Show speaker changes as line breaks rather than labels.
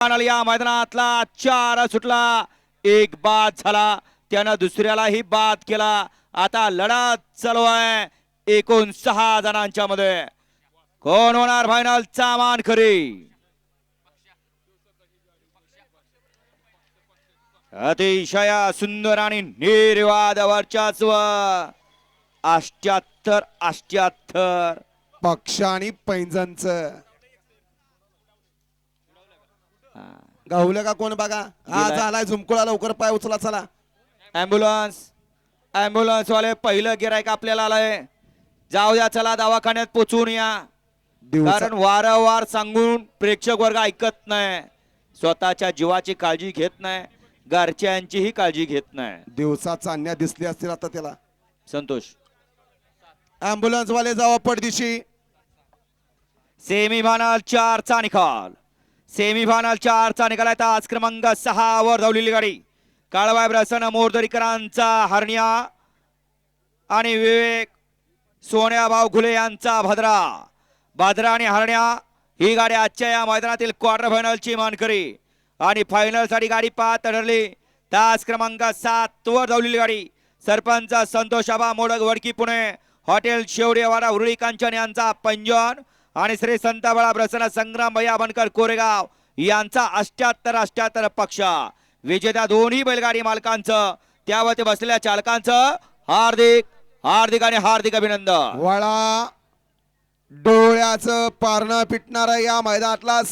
या मैदानातला 4 सुटला, एक बाद झाला, त्यानं दुसऱ्यालाही बाद केला. आता लढत चालू आहे एकूण 6 जणांच्या मध्ये. कोण होणार फायनलचा मानकरी? अतिशय सुंदर आणि निर्वाद वर्चस्व 88
पक्ष आणि पैंजणच गावलं का कोण बघा. हा
गेलाय.
झालाय झुमकुळा, लवकर पाय उचला चला.
ऍम्ब्युलन्स वाले पहिलं गिरायक आपल्याला आलंय. जाऊ द्या, चला दवाखान्यात पोचून या. कारण वारंवार सांगून प्रेक्षक वर्ग ऐकत नाही, स्वतःच्या जीवाची काळजी घेत नाही, घरच्यांचीही काळजी घेत नाही.
दिवसा चांदण्या दिसली असतील आता त्याला.
संतोष
अँब्युलन्स वाले जावा पडदिशी.
सेमीफायनल 4चा निकाल. सेमीफायनल 4चा निकाल आहे. तास क्रमांक 6 वर धावलेली गाडी काळवाय प्रसन्न मोरदरीकरांचा हरण्या आणि विवेक सोन्याभाऊ घुले यांचा भद्रा आणि हरण्या ही गाडी आजच्या या मैदानातील क्वार्टर फायनलची मानकरी. आणि फायनल साठी गाडी पाहत ठरली. तास क्रमांक 7 वर धावलेली गाडी सरपंच संतोषाबा मोडक वडकी पुणे, हॉटेल शेवडेवाडा उरुळी कांचन यांचा पंजन आणि श्री संत बळा प्रसन्न संग्राम भैया बनकर कोरेगाव यांचा 88 पक्ष. विजेत्या दोन्ही बैलगाडी मालकांचं त्यावरती बसलेल्या चालकांचं हार्दिक अभिनंदन.
वळा डोळ्याचं पारणं पिटणारा या मैदानातला